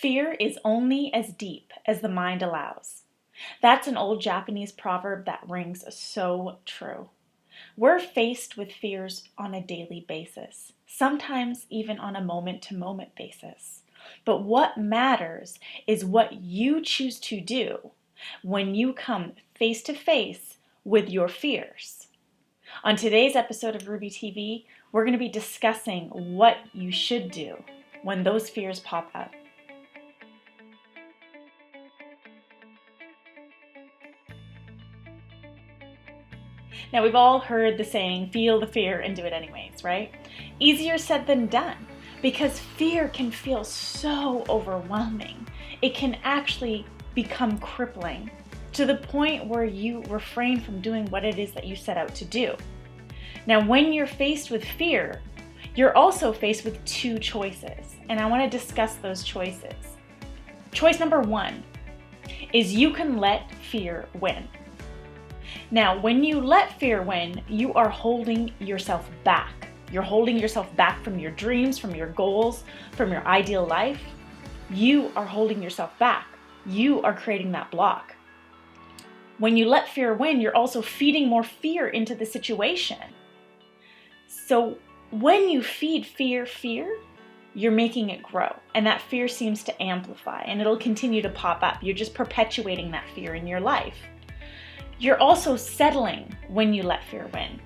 Fear is only as deep as the mind allows. That's an old Japanese proverb that rings so true. We're faced with fears on a daily basis, sometimes even on a moment-to-moment basis. But what matters is what you choose to do when you come face to face with your fears. On today's episode of Ruby TV, we're going to be discussing what you should do when those fears pop up. Now, we've all heard the saying, feel the fear and do it anyways, right? Easier said than done, because fear can feel so overwhelming. It can actually become crippling to the point where you refrain from doing what it is that you set out to do. Now, when you're faced with fear, you're also faced with two choices, and I want to discuss those choices. Choice number one is you can let fear win. Now, when you let fear win, you are holding yourself back. You're holding yourself back from your dreams, from your goals, from your ideal life. You are holding yourself back. You are creating that block. When you let fear win, you're also feeding more fear into the situation. So when you feed fear, you're making it grow. And that fear seems to amplify and it'll continue to pop up. You're just perpetuating that fear in your life. You're also settling when you let fear win.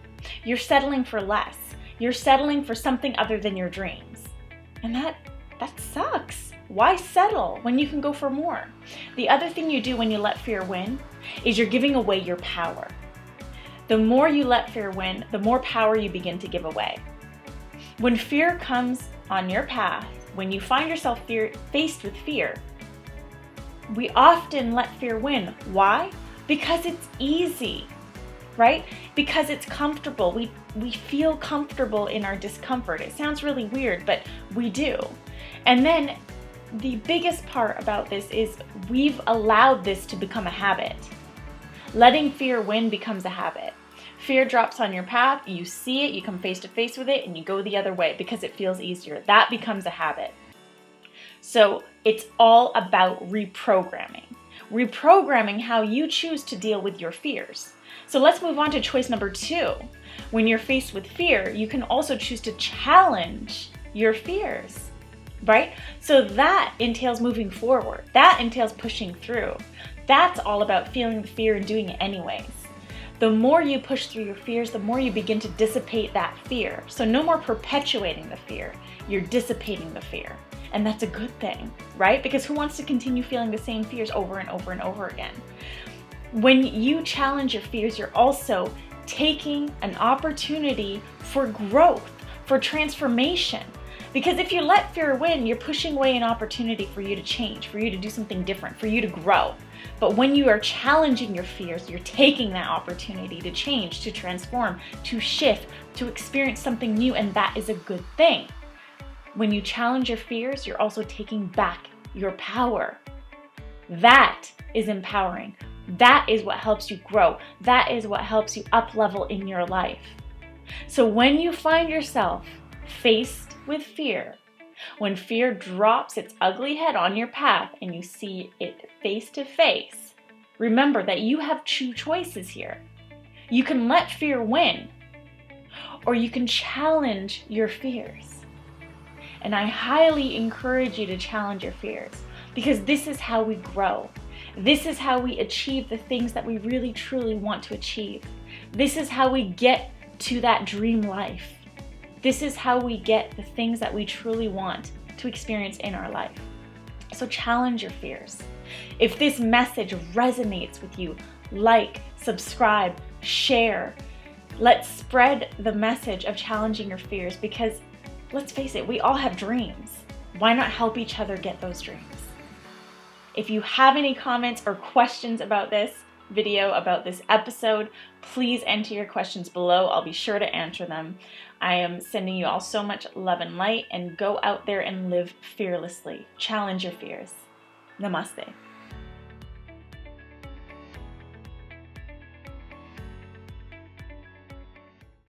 You're settling for less. You're settling for something other than your dreams. And that sucks. Why settle when you can go for more? The other thing you do when you let fear win is you're giving away your power. The more you let fear win, the more power you begin to give away. When fear comes on your path, when you find yourself faced with fear, we often let fear win. Why? Because it's easy, right? Because it's comfortable. We feel comfortable in our discomfort. It sounds really weird, but we do. And then the biggest part about this is we've allowed this to become a habit. Letting fear win becomes a habit. Fear drops on your path, you see it, you come face to face with it, and you go the other way because it feels easier. That becomes a habit. So it's all about reprogramming. Reprogramming how you choose to deal with your fears. So let's move on to choice number two. When you're faced with fear, you can also choose to challenge your fears, right? So that entails moving forward. That entails pushing through. That's all about feeling the fear and doing it anyways. The more you push through your fears, the more you begin to dissipate that fear. So no more perpetuating the fear. You're dissipating the fear. And that's a good thing, right? Because who wants to continue feeling the same fears over and over and over again? When you challenge your fears, you're also taking an opportunity for growth, for transformation. Because if you let fear win, you're pushing away an opportunity for you to change, for you to do something different, for you to grow. But when you are challenging your fears, you're taking that opportunity to change, to transform, to shift, to experience something new, and that is a good thing. When you challenge your fears, you're also taking back your power. That is empowering. That is what helps you grow. That is what helps you up level in your life. So when you find yourself faced with fear, when fear drops its ugly head on your path and you see it face to face, remember that you have two choices here. You can let fear win, or you can challenge your fears. And I highly encourage you to challenge your fears because this is how we grow. This is how we achieve the things that we really truly want to achieve. This is how we get to that dream life. This is how we get the things that we truly want to experience in our life. So challenge your fears. If this message resonates with you, like, subscribe, share. Let's spread the message of challenging your fears because let's face it, we all have dreams. Why not help each other get those dreams? If you have any comments or questions about this video, about this episode, please enter your questions below. I'll be sure to answer them. I am sending you all so much love and light, and go out there and live fearlessly. Challenge your fears. Namaste.